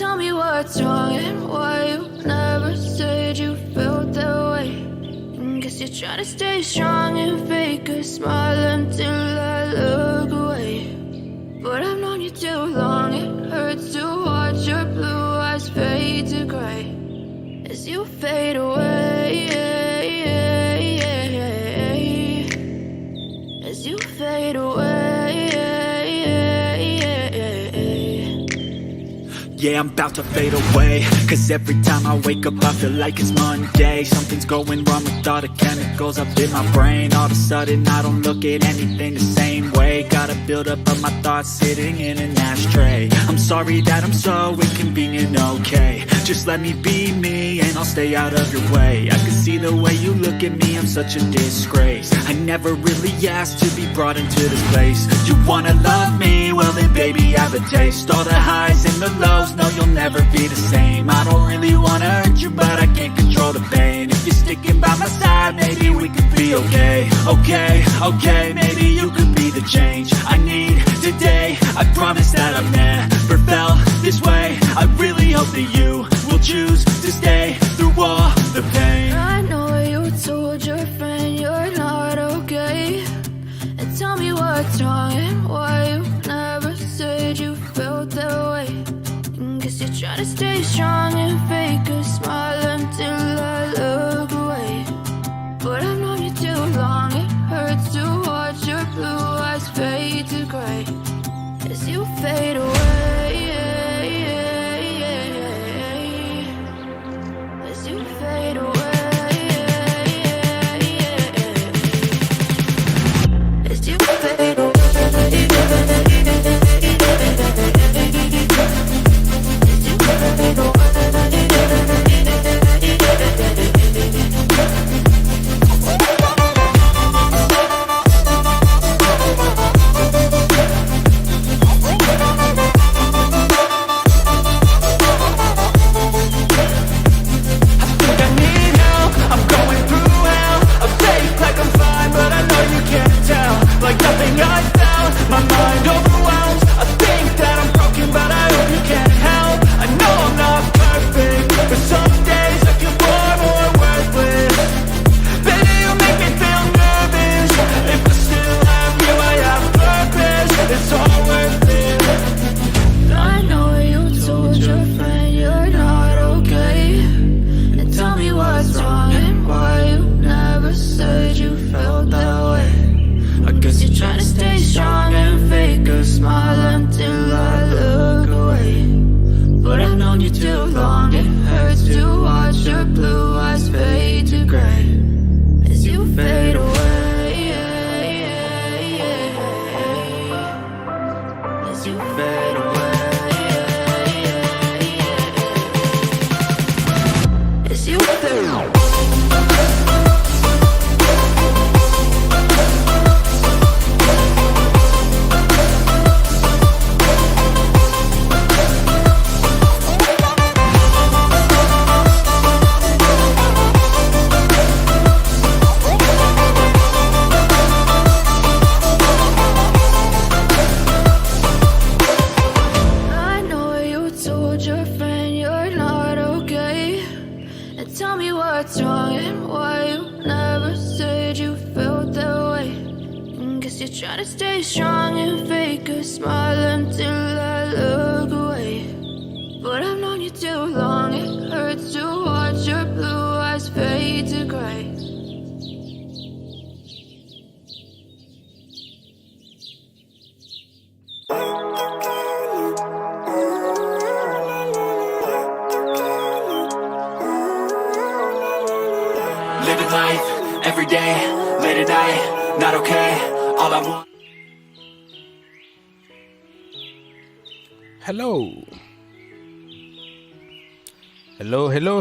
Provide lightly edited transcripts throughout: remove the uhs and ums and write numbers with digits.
tell me what's wrong and why you never said you felt that way. And guess you're trying to stay strong and fake a smile until I look away. But I've known you too long, it hurts to watch your blue eyes fade to gray as you fade away, as you fade away. Yeah, I'm about to fade away, cause every time I wake up I feel like it's Monday. Something's going wrong with all the chemicals up in my brain. All of a sudden I don't look at anything the same way. Got a build-up of my thoughts sitting in an ashtray. I'm sorry that I'm so inconvenient, okay. Just let me be me and I'll stay out of your way. I can see the way you look at me, I'm such a disgrace. I never really asked to be brought into this place. You wanna love me? Well then baby I have a taste. All the highs and the lows, no you'll never be the same. I don't really wanna hurt you but I can't control the pain. If you're sticking by my side maybe we could be okay. Okay, maybe you could be the change I need today. I promise that I've never felt this way. I really hope that you will choose to stay through all the pain. I know you told your friend you're not okay, and tell me what's wrong and why you never said you felt that way. And guess you're trying to stay strong and fake a smile until I look away. But I've known you too long, it hurts to watch your blue eyes fade to gray as you fade away, as you fade away, as you fade away.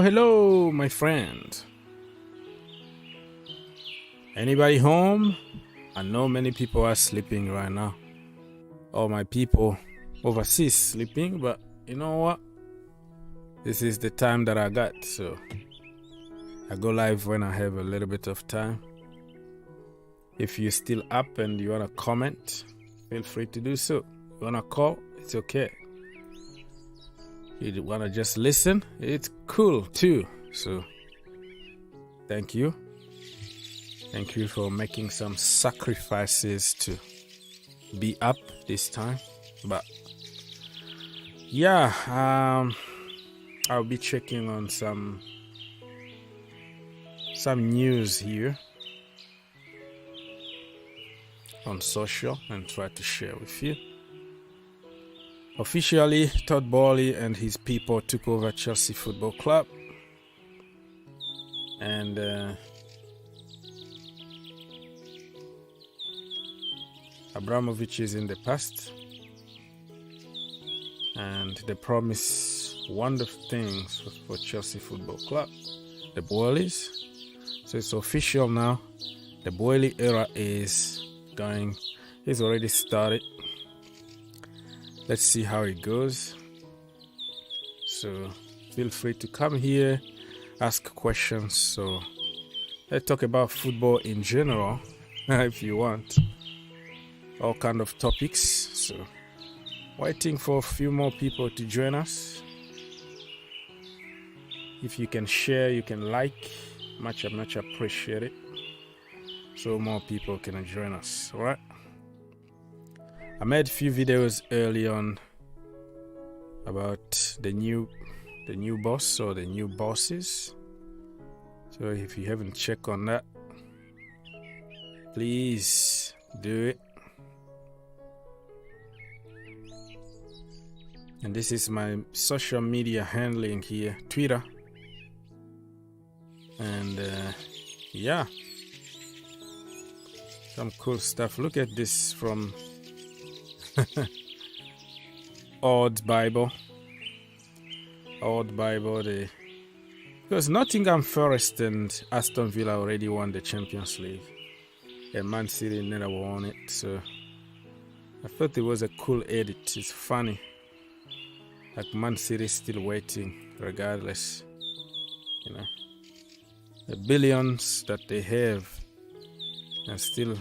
Hello, my friend. Anybody home? I know many people are sleeping right now. All my people overseas sleeping, but you know what? This is the time that I got, so I go live when I have a little bit of time. If you're still up and you want to comment, feel free to do so. You want to call? It's okay. you want to just listen, it's cool too. So thank you for making some sacrifices to be up this time. But yeah, I'll be checking on some news here on social and try to share with you. Officially, Todd Boehly and his people took over Chelsea Football Club, and Abramovic is in the past, and they promise wonderful things for Chelsea Football Club, the Boehlies. So it's official now. The Boehly era is already started. Let's see how it goes. So feel free to come here, ask questions. So let's talk about football in general if you want. All kind of topics. So waiting for a few more people to join us. If you can share, you can like, much appreciate it, so more people can join us. All right, I made a few videos early on about the new boss or the new bosses. So if you haven't checked on that, please do it. And this is my social media handling here, Twitter. And yeah, some cool stuff. Look at this from Old Bible, because Nottingham Forest and Aston Villa already won the Champions League, and Man City never won it. So I thought it was a cool edit. It's funny, like Man City is still waiting regardless, you know, the billions that they have and still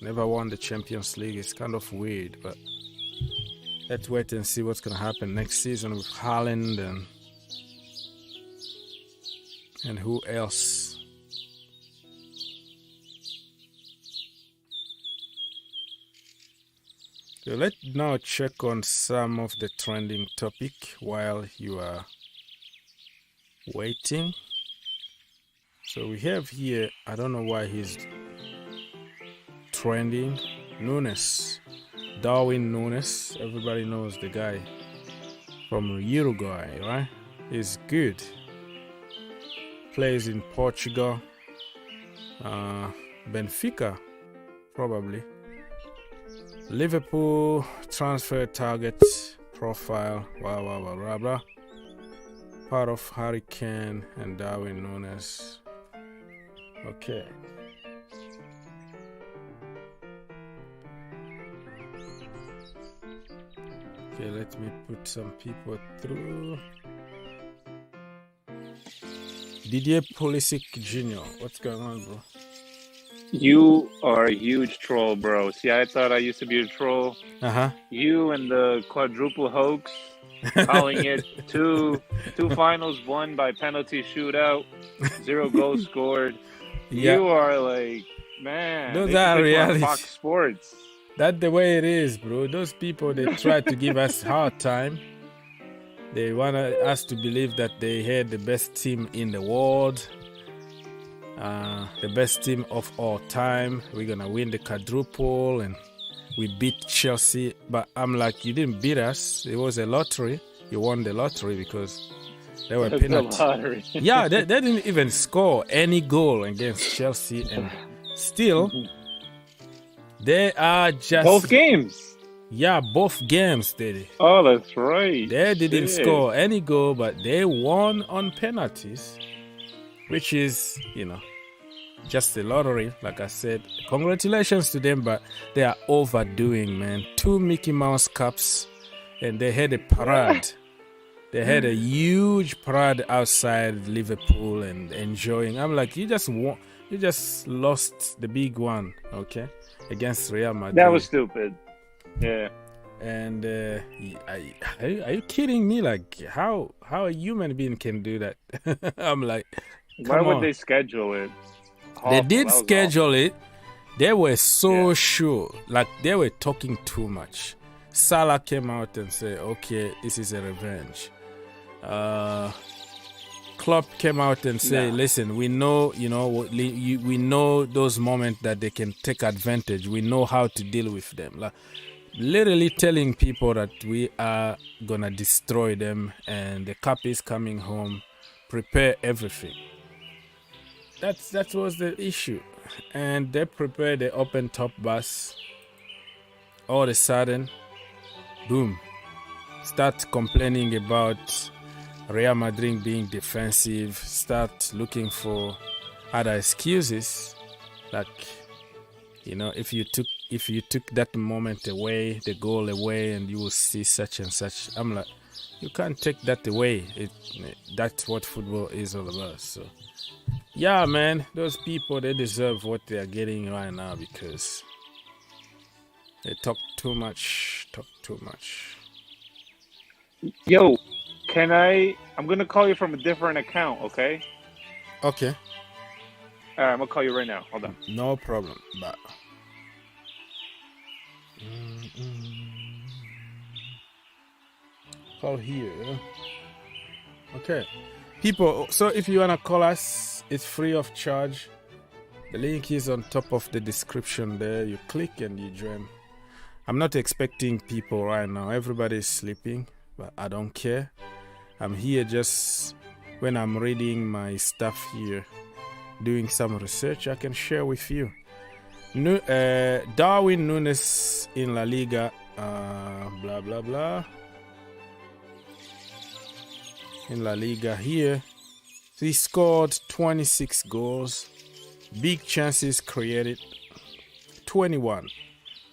never won the Champions League. It's kind of weird, but let's wait and see what's going to happen next season with Haaland and who else. So let's now check on some of the trending topic while you are waiting. So we have here, I don't know why he's trending, Darwin Núñez. Everybody knows the guy from Uruguay, right? He's good. Plays in Portugal, Benfica, probably. Liverpool transfer target profile, blah. Part of Hurricane and Darwin Núñez. Okay. Okay, let me put some people through. Didier Pulisic Jr. What's going on, bro? You are a huge troll, bro. See, I thought I used to be a troll. You and the quadruple hoax, calling it two finals won by penalty shootout, 0 goals scored. Yeah. You are like, man. Those are reality. Fox Sports. That's the way it is, bro. Those people, they try to give us hard time. They want us to believe that they had the best team in the world, the best team of all time. We're gonna win the quadruple, and we beat Chelsea. But I'm like, you didn't beat us. It was a lottery. You won the lottery because they were penalty. Yeah, they didn't even score any goal against Chelsea, and still they are just both games. Yeah, both games did it. Oh, that's right. They didn't score any goal, but they won on penalties, which is, you know, just a lottery. Like I said, congratulations to them, but they are overdoing, man. 2 Mickey Mouse Cups, and they had a parade. They had a huge parade outside Liverpool and enjoying. I'm like, you just lost the big one, okay, against Real Madrid. That was stupid. Yeah. And are you kidding me? Like, how a human being can do that? I'm like, why would they schedule it? Awful. They did schedule it. They were so sure. Like, they were talking too much. Salah came out and said, okay, this is a revenge. Klopp came out and said, listen, we know, we know those moments that they can take advantage. We know how to deal with them. Like, literally telling people that we are gonna destroy them and the cup is coming home. Prepare everything. That was the issue. And they prepared the open top bus. All of a sudden, boom, start complaining about Real Madrid being defensive, start looking for other excuses. Like, if you took that moment away, the goal away, and you will see such and such. I'm like, you can't take that away. That's what football is all about. So, yeah, man, those people, they deserve what they are getting right now because they talk too much. Yo, I'm going to call you from a different account, okay? Okay. All right, I'm going to call you right now. Hold on. No problem. But call here. Okay. People, so if you want to call us, it's free of charge. The link is on top of the description there. You click and you join. I'm not expecting people right now. Everybody's sleeping, but I don't care. I'm here just when I'm reading my stuff here, doing some research I can share with you. Darwin Núñez in La Liga, blah, blah, blah. In La Liga here, he scored 26 goals, big chances created, 21.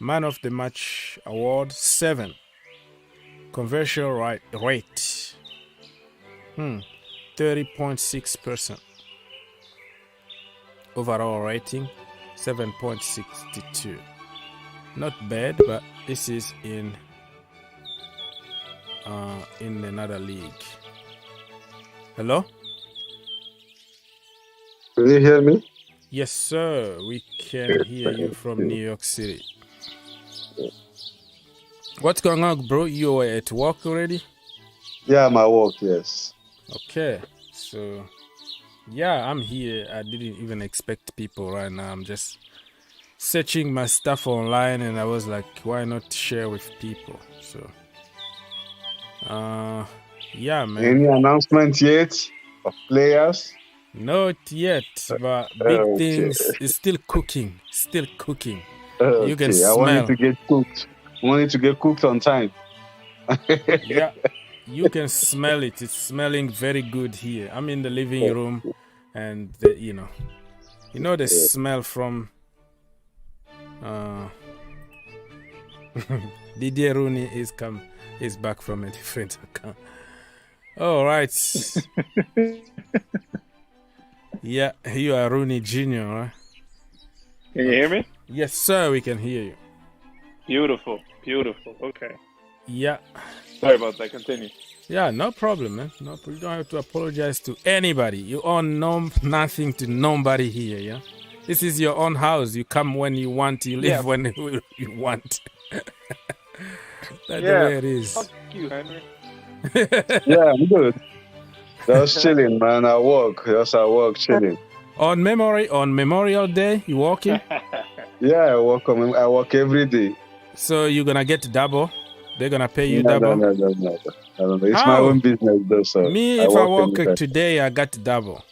Man of the match award, 7. Conversion rate, 30.6%. Overall rating, 7.62. Not bad, but this is in another league. Hello? Can you hear me? Yes, sir. We can hear you from New York City. What's going on, bro? You are at work already? Yeah, I'm at work, yes. Okay. So, yeah, I'm here. I didn't even expect people right now. I'm just searching my stuff online and I was like, why not share with people? So, yeah, man. Any announcement yet of players? Not yet, but big things is still cooking. You can smell. I want it to get cooked. I want it to get cooked on time. Yeah, you can smell it. It's smelling very good here. I'm in the living room, and the smell from Didier Rooney is back from a different account. All right. Yeah, you are Rooney Jr., right? Can you hear me? Yes, sir, we can hear you. Beautiful. Okay. Yeah. Sorry about that. Continue. Yeah, no problem, man. No, you don't have to apologize to anybody. You own nothing to nobody here, yeah? This is your own house. You come when you want. You leave when you want. That's the way it is. Fuck you, Henry. Yeah, I'm good. Just chilling, man. I work. Chilling. On Memorial Day, you working? Yeah, I work every day. So you're gonna get double? They're gonna pay you double? No. It's my own business, though. So me, if I work today, I got double.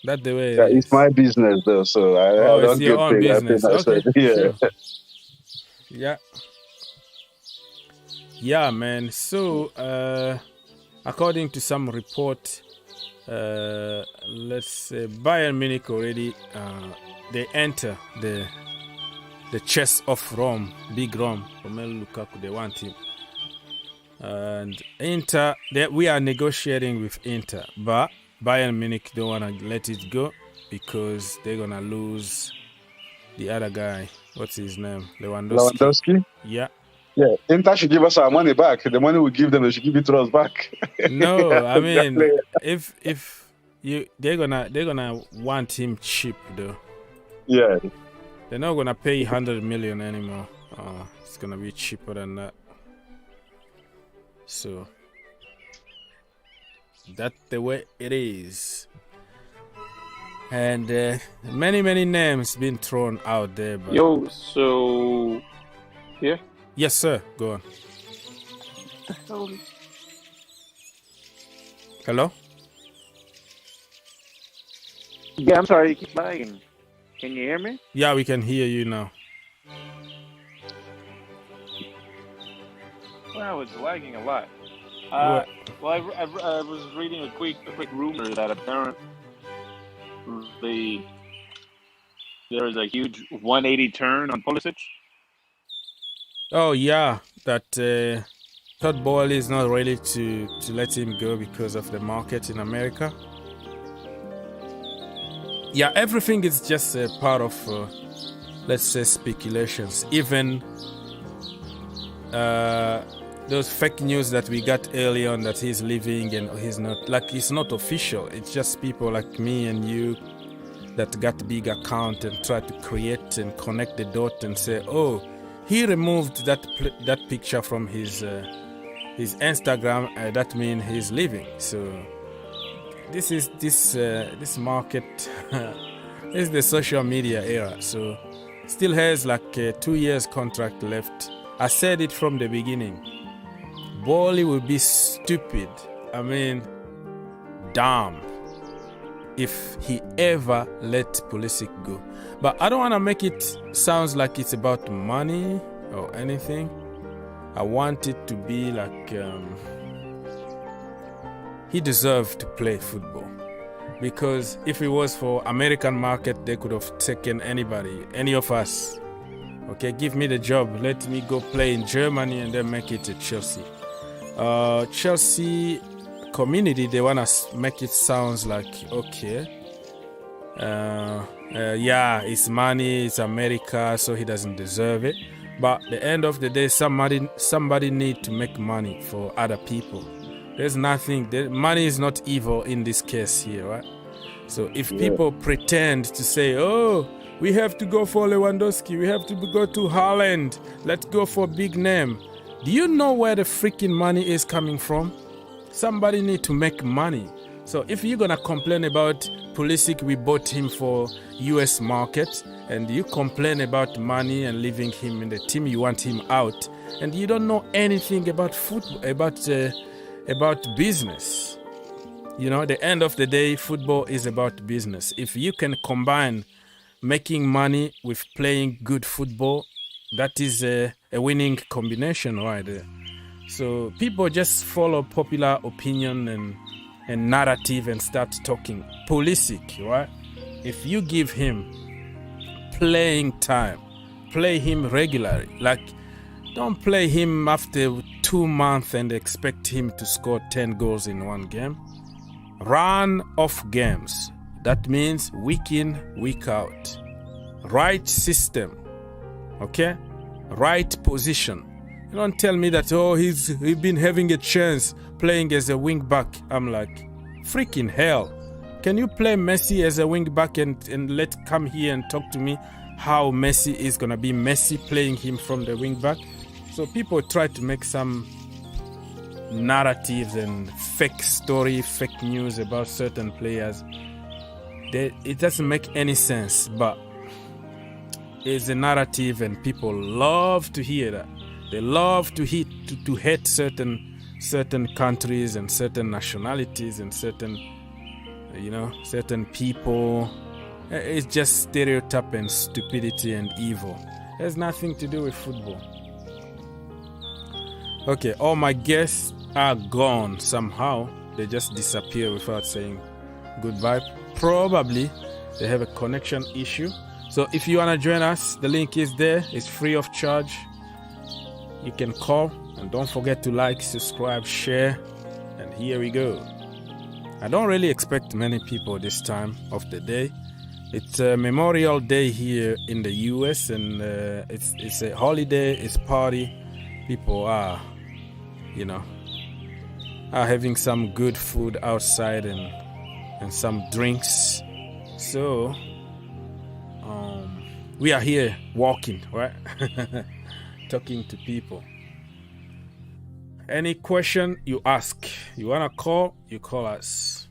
That's the way. It's my business, though. So I don't it's your own business. Okay. Yeah. Sure. Yeah, man. So, according to some report, let's say Bayern Munich already they enter the chess of Rome, big Rome. Romelu Lukaku, they want him. And Inter, we are negotiating with Inter, but Bayern Munich don't want to let it go because they're gonna lose the other guy. What's his name? Lewandowski. Lewandowski? Yeah. Yeah, Inter should give us our money back. The money we give them, they should give it to us back. No, I mean, if they're gonna want him cheap though. Yeah. They're not gonna pay 100 million anymore. It's gonna be cheaper than that. So that's the way it is. And many names been thrown out there. But so yeah. Yes, sir. Go on. Hello? Yeah, I'm sorry, you keep lagging. Can you hear me? Yeah, we can hear you now. Well, it's lagging a lot. Well, I was reading a quick rumor that apparently there is a huge 180 turn on Pulisic. Oh yeah, that Todd Boehly is not ready to let him go because of the market in America. Yeah, everything is just a part of, let's say, speculations. Even those fake news that we got early on that he's leaving and he's not, like, it's not official. It's just people like me and you that got big account and try to create and connect the dot and say, oh, he removed that picture from his Instagram. That means he's leaving. So this market is the social media era. So still has like a 2 years contract left. I said it from the beginning. Boehly will be stupid. I mean, dumb if he ever let Pulisic go. But I don't want to make it sound like it's about money or anything. I want it to be like he deserved to play football. Because if it was for American market, they could have taken anybody, any of us. Okay, give me the job. Let me go play in Germany and then make it at Chelsea. Chelsea community, they want to make it sound like, okay, yeah, it's money, it's America, so he doesn't deserve it. But at the end of the day, somebody need to make money for other people. There's nothing, money is not evil in this case here, right? So if people pretend to say, oh, we have to go for Lewandowski, we have to go to Haaland, let's go for a big name. Do you know where the freaking money is coming from? Somebody need to make money. So if you're gonna complain about Pulisic, we bought him for US market, and you complain about money and leaving him in the team, you want him out, and you don't know anything about football, about business. You know, at the end of the day, football is about business. If you can combine making money with playing good football, that is a winning combination right there. So people just follow popular opinion and narrative and start talking. Pulisic, right? If you give him playing time, play him regularly. Like, don't play him after 2 months and expect him to score 10 goals in one game. Run off games. That means week in, week out. Right system. Okay? Right position. You don't tell me that, oh, he's been having a chance playing as a wing back. I'm like, freaking hell. Can you play Messi as a wing back and come here and talk to me how Messi is going to be Messi playing him from the wing back? So people try to make some narratives and fake story, fake news about certain players. It doesn't make any sense, but it's a narrative and people love to hear that. They love to hate certain countries and certain nationalities and certain people. It's just stereotype and stupidity and evil. It has nothing to do with football. Okay, all my guests are gone somehow. They just disappear without saying goodbye. Probably they have a connection issue. So if you want to join us, the link is there. It's free of charge. You can call, and don't forget to like, subscribe, share, and here we go. I don't really expect many people this time of the day. It's a Memorial Day here in the US, and it's a holiday, it's party. people are, are having some good food outside and some drinks. So we are here walking, right? Talking to people. Any question you ask, you wanna call, you call us.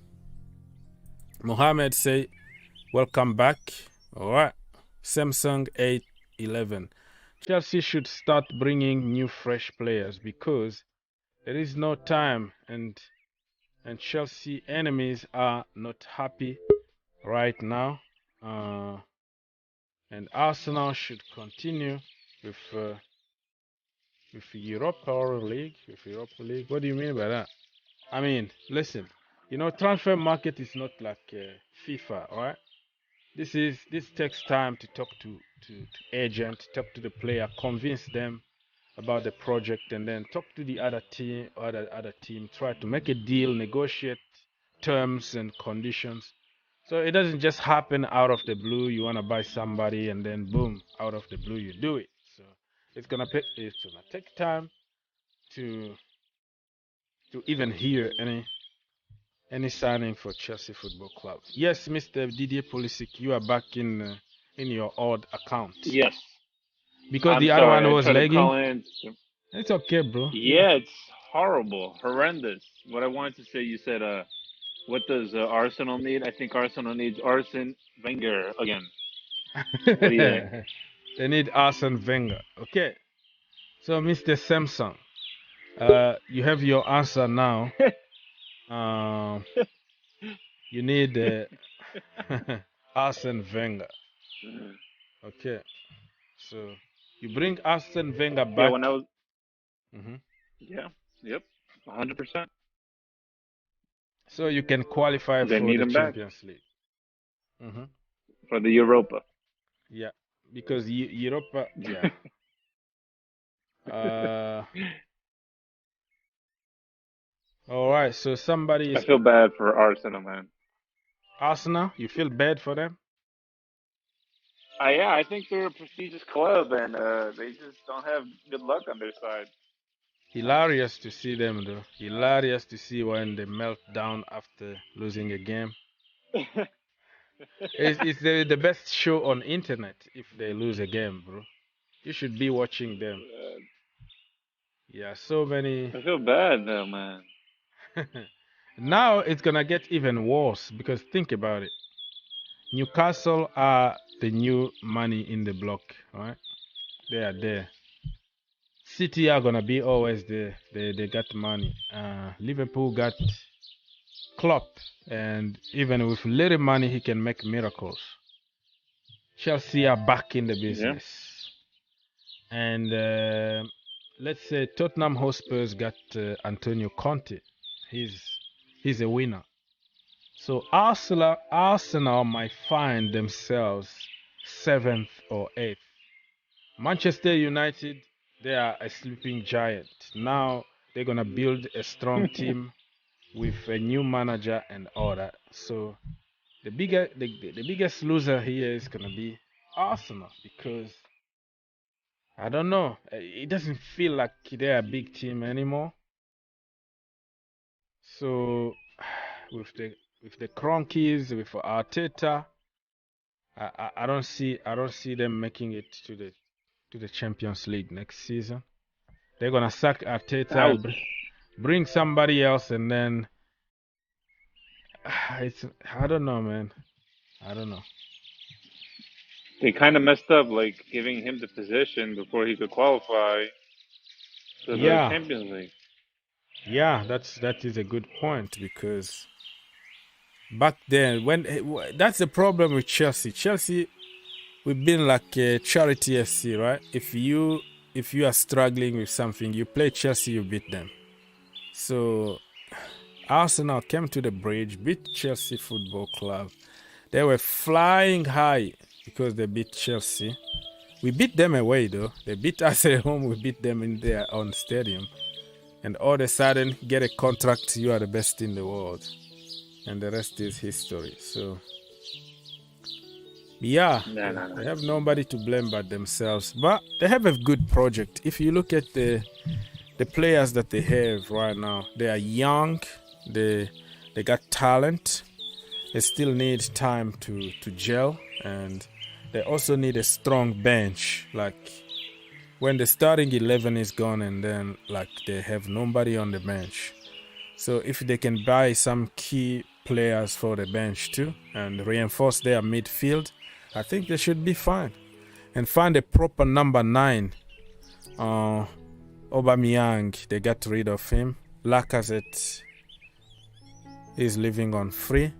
Mohammed say, welcome back. All right. Samsung 811. Chelsea should start bringing new fresh players because there is no time and Chelsea enemies are not happy right now. And Arsenal should continue with Europa League. What do you mean by that? I mean, listen, transfer market is not like FIFA, all right? This takes time to talk to agent, talk to the player, convince them about the project, and then talk to the other team, try to make a deal, negotiate terms and conditions. So it doesn't just happen out of the blue. You want to buy somebody, and then boom, out of the blue you do it. So it's gonna take time to even hear any signing for Chelsea Football Club. Yes, Mr. Didier Pulisic, you are back in your old account. Yes. Because the other one was lagging. It's okay, bro. Yeah, it's horrible, horrendous. What I wanted to say, you said, what does Arsenal need? I think Arsenal needs Arsene Wenger again. What do you think? They need Arsene Wenger. Okay. So, Mr. Samsung, you have your answer now. You need Arsene Wenger. Okay. So, you bring Arsene Wenger back. Yeah, when I was... Yeah, yep, 100%. So you can qualify for the Champions League. For the Europa. Yeah, because Europa, yeah. All right, so somebody is... I feel bad for Arsenal, man. Arsenal? You feel bad for them? Yeah, I think they're a prestigious club, and they just don't have good luck on their side. Hilarious to see them, though. Hilarious to see when they melt down after losing a game. It's the best show on internet if they lose a game, bro. You should be watching them. Yeah, so many... I feel bad, though, man. Now it's gonna get even worse, because think about it. Newcastle are the new money in the block, right? They are there. City are gonna be always there. They got money. Liverpool got Klopp, and even with little money, he can make miracles. Chelsea are back in the business, and let's say Tottenham Hotspurs got Antonio Conte. He's a winner. So Arsenal might find themselves 7th or 8th. Manchester United, they are a sleeping giant. Now they're gonna build a strong team with a new manager and all that. So the biggest loser here is gonna be Arsenal, because I don't know. It doesn't feel like they're a big team anymore. So with the Cronkies, with Arteta, I don't see them making it to the Champions League next season. They're gonna sack Arteta, bring somebody else, and then I don't know, man. I don't know. They kind of messed up, like giving him the position before he could qualify to the Champions League. Yeah, that is a good point, because back then, that's the problem with Chelsea. Chelsea, we've been like a charity FC, right? If you are struggling with something, you play Chelsea, you beat them. So Arsenal came to the bridge, beat Chelsea Football Club. They were flying high because they beat Chelsea. We beat them away, though. They beat us at home. We beat them in their own stadium. And all of a sudden, get a contract, you are the best in the world. And the rest is history. So Yeah, No. they have nobody to blame but themselves. But they have a good project. If you look at the players that they have right now, they are young. They got talent. They still need time to gel, and they also need a strong bench. Like when the starting 11 is gone, and then like they have nobody on the bench. So if they can buy some key players for the bench too and reinforce their midfield, I think they should be fine. And find a proper number 9. Aubameyang, they got rid of him. Lacazette is living on free.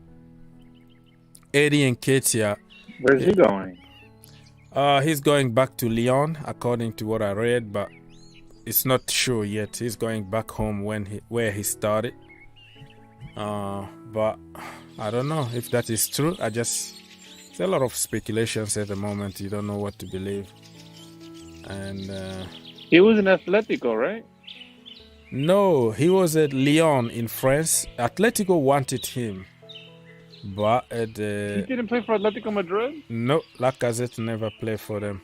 Eddie Nketiah. Where's he going? He's going back to Lyon, according to what I read, but it's not sure yet. He's going back home where he started. But I don't know if that is true. There's a lot of speculations at the moment. You don't know what to believe. And he was in Atletico, right? No, he was at Lyon in France. Atletico wanted him. But he didn't play for Atletico Madrid? No, Lacazette never played for them.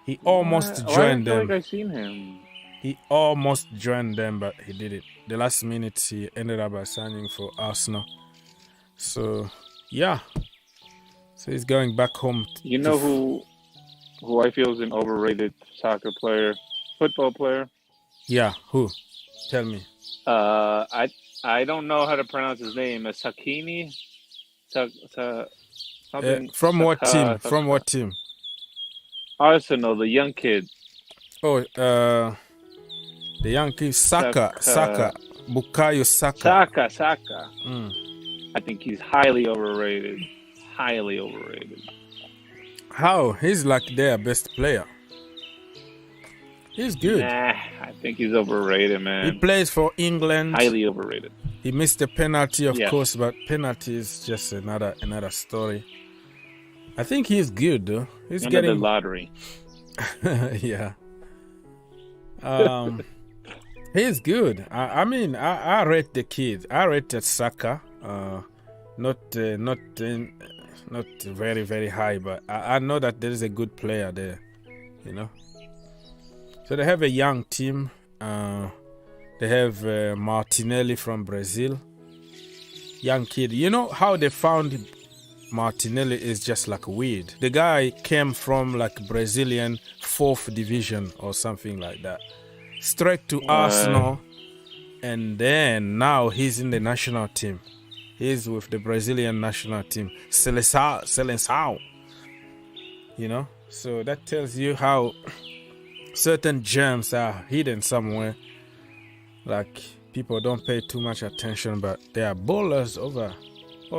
He almost joined them. I feel like I've seen him. He almost joined them, but he did it. The last minute, he ended up signing for Arsenal. So, yeah. So he's going back home. You know who I feel is an overrated soccer player, football player? Yeah, who? Tell me. I don't know how to pronounce his name. Sakini? From what team? From what team? Arsenal, the young kid. Oh, the young kid, Saka. Bukayo Saka. Saka. I think he's highly overrated. Highly overrated. How? He's like their best player. He's good. Nah, I think he's overrated, man. He plays for England. Highly overrated. He missed a penalty, of course, but penalty is just another story. I think he's good, though. He's getting the lottery. Yeah. He's good. I mean, I rate the kid. I rated Saka. Not very, very high, but I know that there is a good player there, you know. So they have a young team. They have Martinelli from Brazil. Young kid. You know how they found Martinelli is just like weird. The guy came from like Brazilian 4th division or something like that. Straight to Arsenal. And then now he's in the national team. He's with the Brazilian national team. Seleção. You know? So that tells you how certain gems are hidden somewhere. Like, people don't pay too much attention, but there are ballers all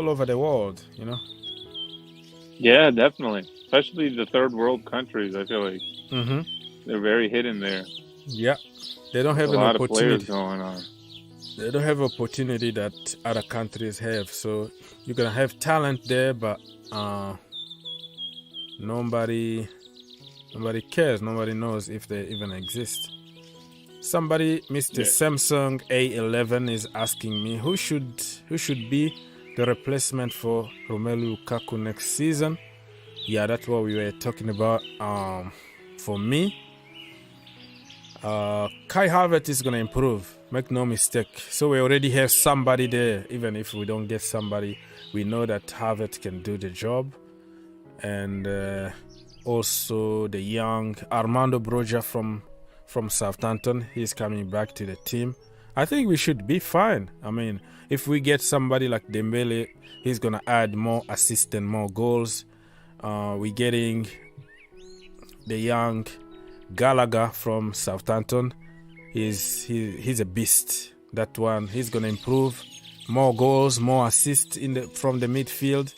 over the world, you know? Yeah, definitely. Especially the third world countries, I feel like. They're very hidden there. Yeah. They don't have a an lot opportunity. Of players going on. They don't have opportunity that other countries have. So you're going to have talent there, but nobody cares. Nobody knows if they even exist. Somebody, Mr. Samsung A11 is asking me who should be the replacement for Romelu Lukaku next season. Yeah, that's what we were talking about. For me, Kai Havertz is going to improve. Make no mistake. So we already have somebody there. Even if we don't get somebody, we know that Havertz can do the job. And also the young Armando Broja from Southampton, he's coming back to the team. I think we should be fine. I mean, if we get somebody like Dembele, he's going to add more assists and more goals. We're getting the young Gallagher from Southampton. He's a beast. That one, he's going to improve. More goals, more assists from the midfield.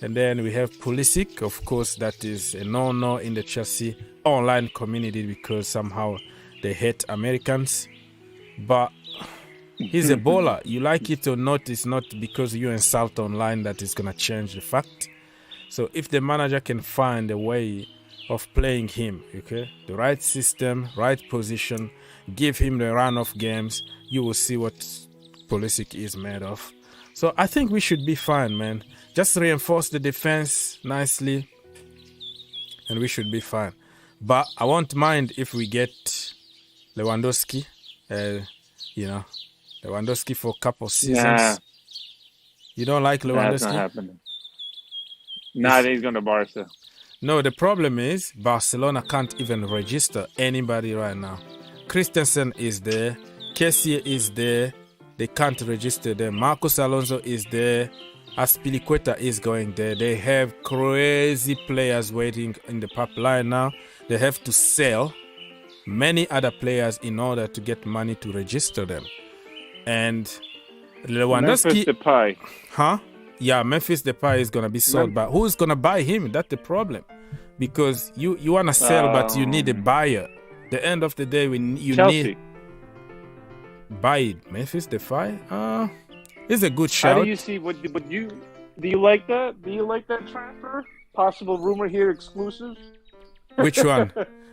And then we have Pulisic, of course, that is a no-no in the Chelsea online community because somehow they hate Americans. But he's a baller. You like it or not, it's not because you insult online that is going to change the fact. So if the manager can find a way of playing him, okay, the right system, right position, give him the run of games, you will see what Pulisic is made of. So I think we should be fine, man. just reinforce the defense nicely, and we should be fine. But I won't mind if we get Lewandowski, Lewandowski for a couple seasons. Nah. You don't like Lewandowski? That's not happening. Nah, he's going to Barca. No, the problem is Barcelona can't even register anybody right now. Christensen is there. Kessie is there. They can't register them. Marcos Alonso is there. Azpilicueta is going there. They have crazy players waiting in the pipeline now. They have to sell many other players in order to get money to register them. And Lewandowski... Memphis Depay. Huh? Yeah, Memphis Depay is going to be sold. But who's going to buy him? That's the problem. Because you want to sell, but you need a buyer. The end of the day, you Chelsea. need... Buy Memphis Depay? It's a good shout. How do you see do you like that? Do you like that transfer? Possible rumor here, exclusive. Which one?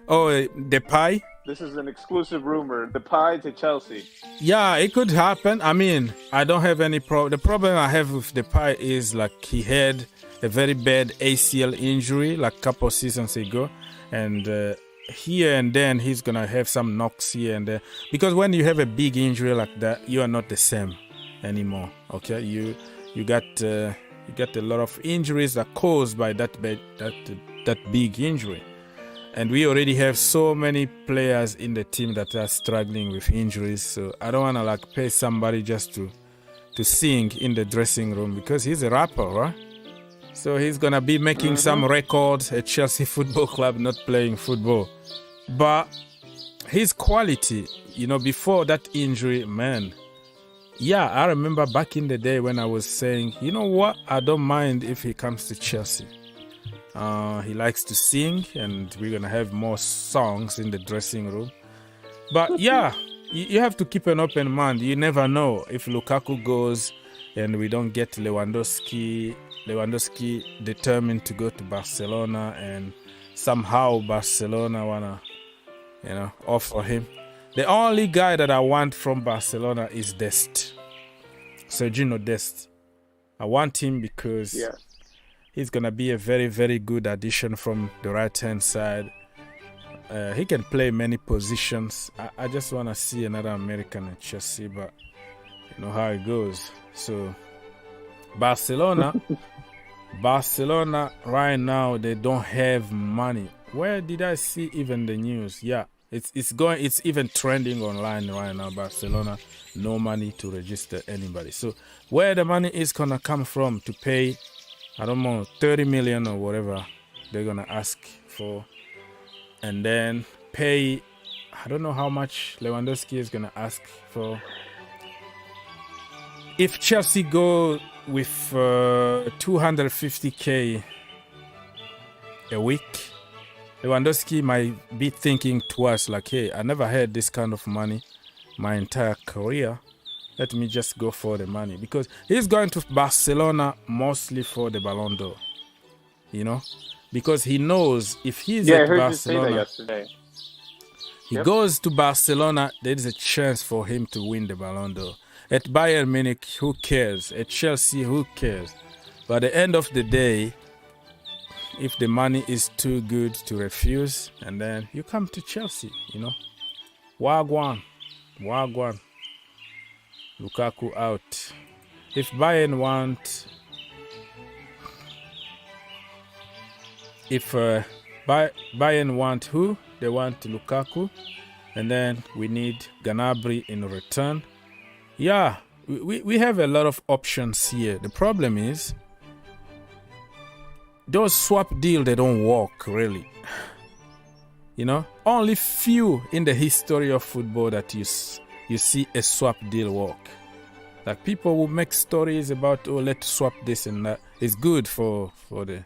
Oh, Depay? This is an exclusive rumor. Depay to Chelsea. Yeah, it could happen. I mean, I don't have any problem. The problem I have with Depay is like he had a very bad ACL injury like a couple seasons ago, and here and then he's gonna have some knocks here and there, because when you have a big injury like that, you are not the same anymore. Okay, you got a lot of injuries that are caused by that big injury, and we already have so many players in the team that are struggling with injuries. So I don't wanna like pay somebody just to sing in the dressing room, because he's a rapper, right? So he's gonna be making some records at Chelsea Football Club, not playing football. But his quality, before that injury, man. Yeah, I remember back in the day when I was saying, you know what, I don't mind if he comes to Chelsea. He likes to sing, and we're gonna have more songs in the dressing room. But yeah, you have to keep an open mind. You never know if Lukaku goes and we don't get Lewandowski determined to go to Barcelona, and somehow Barcelona wanna, offer him. The only guy that I want from Barcelona is Dest. Sergio Dest. I want him because he's gonna be a very, very good addition from the right-hand side. He can play many positions. I just wanna see another American at Chelsea, but you know how it goes. So Barcelona right now, they don't have money. Where did I see even the news? Yeah, it's even trending online right now. Barcelona, no money to register anybody. So where the money is gonna come from to pay, I don't know, 30 million or whatever they're gonna ask for, and then pay, I don't know how much Lewandowski is gonna ask for. If Chelsea go with 250k a week, Lewandowski might be thinking twice, like, hey, I never had this kind of money my entire career. Let me just go for the money, because he's going to Barcelona mostly for the Ballon d'Or, because he knows if he's at Barcelona, he goes to Barcelona, there is a chance for him to win the Ballon d'Or. At Bayern Munich, who cares? At Chelsea, who cares? But at the end of the day, if the money is too good to refuse, and then you come to Chelsea, Wagwan. Lukaku out. If Bayern want... Bayern want who? They want Lukaku. And then we need Gnabry in return. Yeah, we have a lot of options here. The problem is, those swap deals, they don't work, really. Only few in the history of football that you see a swap deal work. Like, people will make stories about, oh, let's swap this and that. It's good for the,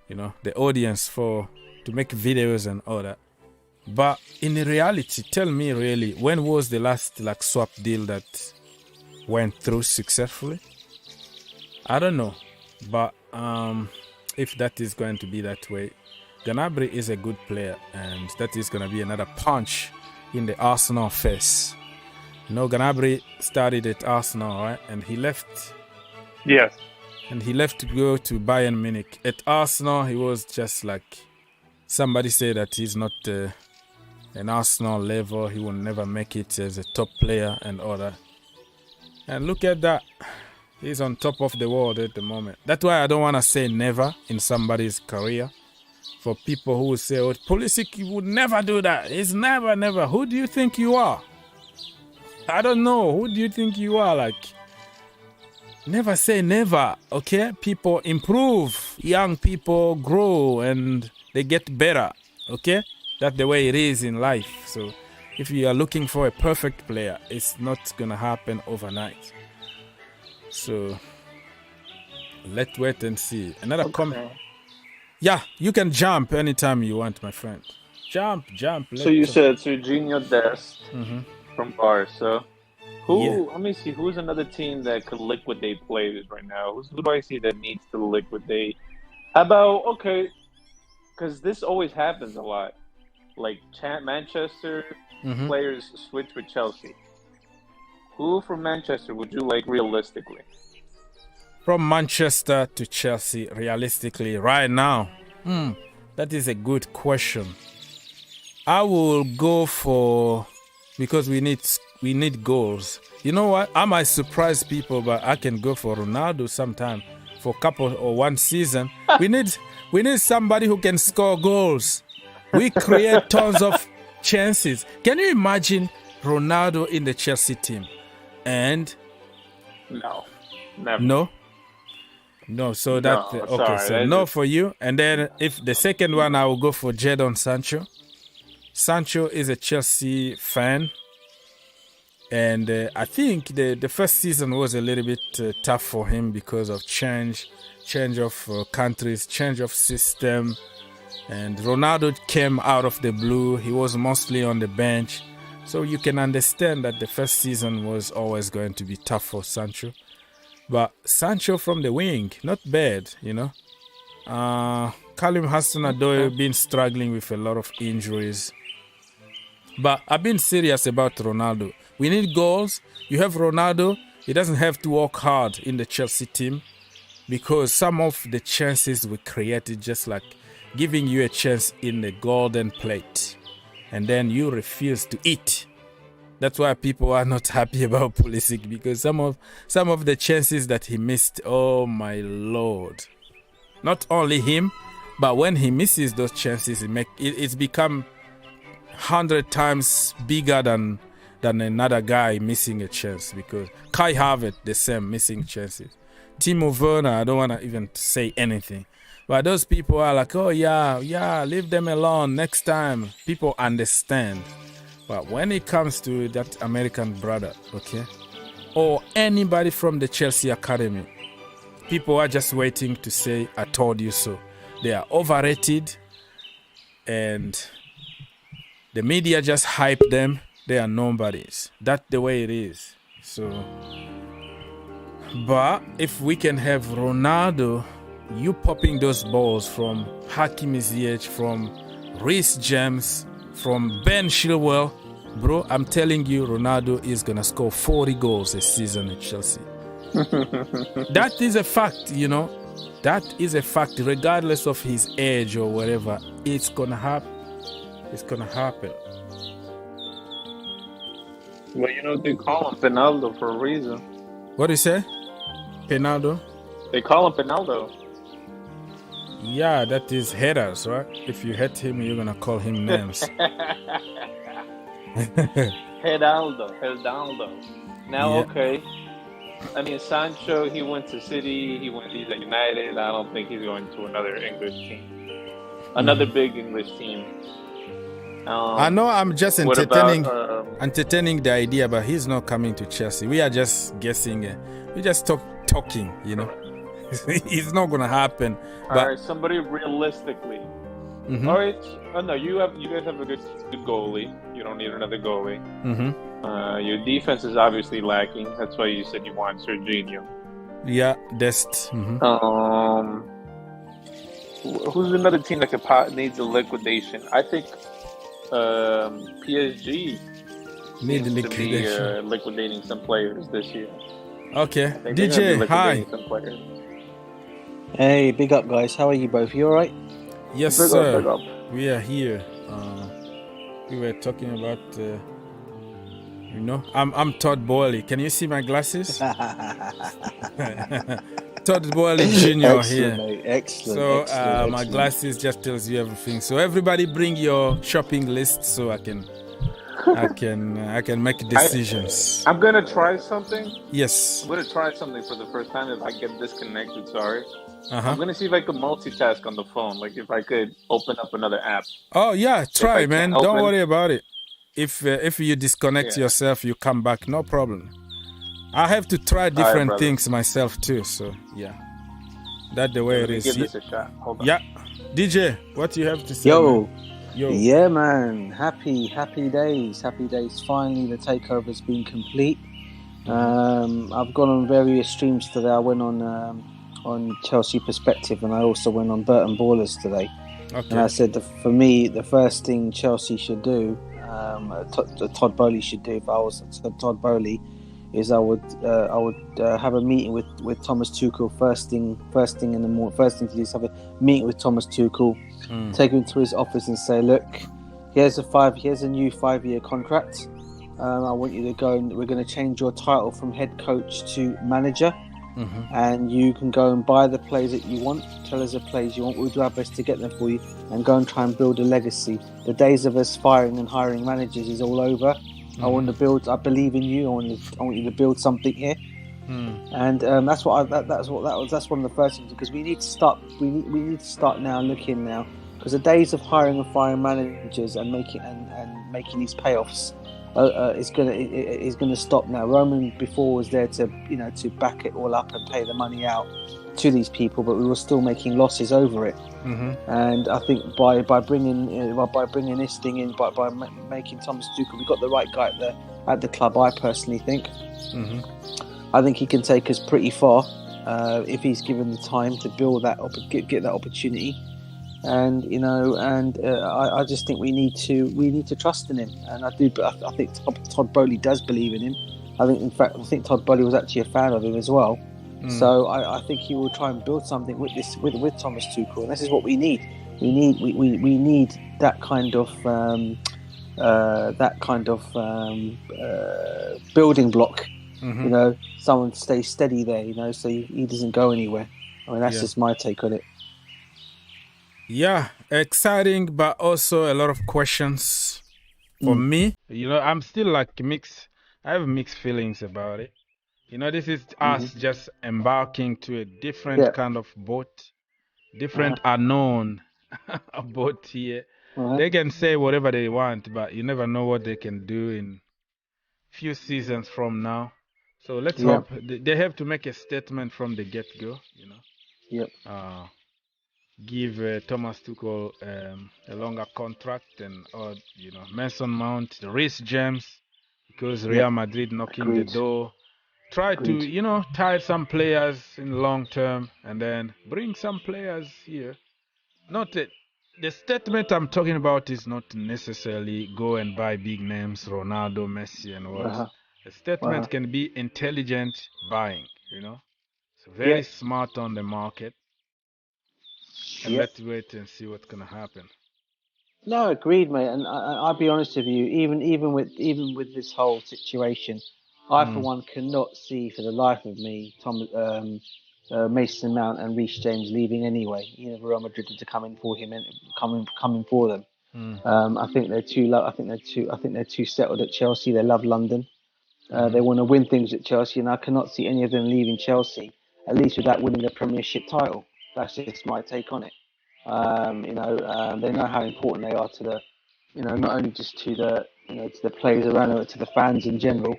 the audience, to make videos and all that. But in reality, tell me really, when was the last swap deal that went through successfully? I don't know. But if that is going to be that way, Gnabry is a good player, and that is going to be another punch in the Arsenal face. Gnabry started at Arsenal, right? And he left. Yes. and he left to go to Bayern Munich. At Arsenal, he was just like, somebody said that he's not an Arsenal level. He will never make it as a top player and all that. And look at that. He's on top of the world at the moment. That's why I don't want to say never in somebody's career. For people who say, oh, Pulisic would never do that. He's never. Who do you think you are? I don't know. Who do you think you are? Like, never say never, okay? People improve. Young people grow and they get better, okay? That's the way it is in life. So if you are looking for a perfect player, it's not going to happen overnight. So let's wait and see. Another comment. Yeah, you can jump anytime you want, my friend. Jump. So you said Serginho Dest from Barca. Let me see. Who's another team that could liquidate players right now? Who do I see that needs to liquidate? How about, because this always happens a lot. Like Manchester players switch with Chelsea. Who from Manchester would you like realistically? From Manchester to Chelsea, realistically, right now? That is a good question. I will go for, because we need goals. You know what? I might surprise people, but I can go for Ronaldo sometime for a couple or one season. We need somebody who can score goals. We create tons of chances. Can you imagine Ronaldo in the Chelsea team? And no, never. No, so that okay. So no for you. And then if the second one, I will go for Jadon Sancho. Sancho is a Chelsea fan, and I think the first season was a little bit tough for him because of change of countries, change of system. And Ronaldo came out of the blue. He was mostly on the bench. So you can understand that the first season was always going to be tough for Sancho. But Sancho from the wing, not bad, you know. Callum Hudson-Odoi been struggling with a lot of injuries. But I've been serious about Ronaldo. We need goals. You have Ronaldo. He doesn't have to work hard in the Chelsea team because some of the chances we created just like giving you a chance in the golden plate. And then you refuse to eat. That's why people are not happy about Pulisic, because some of the chances that he missed, oh my lord. Not only him, but when he misses those chances, it's become 100 times bigger than another guy missing a chance, because Kai Havertz, the same, missing chances. Timo Werner, I don't want to even say anything. But those people are like, oh yeah, leave them alone next time. People understand. But when it comes to that American brother, okay, or anybody from the Chelsea Academy, people are just waiting to say, I told you so. They are overrated and the media just hype them. They are nobodies. That's the way it is. So, but if we can have Ronaldo, you popping those balls from Hakim Ziyech, from Reece James, from Ben Chilwell, bro, I'm telling you, Ronaldo is going to score 40 goals a season at Chelsea. That is a fact, you know. That is a fact, regardless of his age or whatever. It's going to happen. It's going to happen. Well, you know, they call him Penaldo for a reason. What do you say? Penaldo? They call him Penaldo. Yeah, that is haters, right? If you hate him, you're going to call him names. Hedaldo. Now, yeah. Okay. I mean, Sancho, he went to City. He's at United. I don't think he's going to another English team. Another big English team. I know I'm just entertaining the idea, but he's not coming to Chelsea. We are just guessing. We just talking, you know. It's not going to happen. All right, somebody realistically. Mm-hmm. All right. Oh, no, you guys have a good goalie. You don't need another goalie. Mm-hmm. Your defense is obviously lacking. That's why you said you want Serginho. Yeah, Dest. Mm-hmm. Who's another team that needs a liquidation? I think PSG needs liquidating some players this year. Okay. DJ, hi. Hey, big up, guys. How are you both? You all right? Yes, Big sir. up, big up. We are here. We were talking about, I'm Todd Boehly. Can you see my glasses? Todd Boehly Jr. here. Mate. Excellent. So excellent. my glasses just tells you everything. So everybody bring your shopping list so I can make decisions. I'm gonna try something. Yes. I'm gonna try something for the first time. If I get disconnected, sorry. Uh-huh. I'm gonna see if I could multitask on the phone. Like if I could open up another app. Oh yeah, try, man. Don't worry about it. If you disconnect yourself, you come back, no problem. I have to try different things myself too. So yeah, that's the way it is. Give this a shot. Hold on. Yeah, DJ, what do you have to say? Yo. Yo. Yeah, man. Happy days. Happy days. Finally, the takeover's been complete. I've gone on various streams today. I went on Chelsea Perspective, and I also went on Burton Ballers today. Okay. And I said, for me, the first thing Chelsea should do, Todd Boehly should do, if I was Todd Boehly, is I would have a meeting with Thomas Tuchel first thing in the morning. First thing to do is have a meeting with Thomas Tuchel, take him to his office and say, look, here's a new 5-year contract. I want you to go, and we're going to change your title from head coach to manager. And you can go and buy the players that you want, tell us the players you want, we'll do our best to get them for you, and go and try and build a legacy. The days of us firing and hiring managers is all over. I want to build. I believe in you. I want you to build something here, and that's one of the first things, because we need to start. We need to start now, looking now, because the days of hiring and firing managers and making these payoffs is going to stop now. Roman before was there to back it all up and pay the money out to these people, but we were still making losses over it. And I think by bringing this thing in, by making Thomas Tuchel, we got the right guy at the club. I personally think. I think he can take us pretty far if he's given the time to build that get that opportunity. And I just think we need to trust in him, and I do. But I think Todd Boehly does believe in him. I think Todd Boehly was actually a fan of him as well. So I think he will try and build something with Thomas Tuchel, and this is what we need. We need that kind of building block. Someone stays steady there. So he doesn't go anywhere. I mean, that's just my take on it. Yeah, exciting, but also a lot of questions for me. I'm still like mixed. I have mixed feelings about it. This is us just embarking to a different kind of boat, different unknown boat here. They can say whatever they want, but you never know what they can do in few seasons from now. So let's hope they have to make a statement from the get-go. Give Thomas Tuchel a longer contract, and Mason Mount, Reece James, because Real Madrid knocking the door. Try to tie some players in long term, and then bring some players here. The statement I'm talking about is not necessarily go and buy big names, Ronaldo, Messi, and what. The statement can be intelligent buying. So very smart on the market. And let's wait and see what's gonna happen. No, agreed, mate. And I'll be honest with you, even with this whole situation, I for one cannot see for the life of me Mason Mount and Reece James leaving anyway. Real Madrid to come in for him and coming for them. I think they're too low. I think they're too settled at Chelsea. They love London. They want to win things at Chelsea, and I cannot see any of them leaving Chelsea, at least without winning a Premiership title. That's just my take on it. They know how important they are to the, not only just to the, to the players around them, but to the fans in general.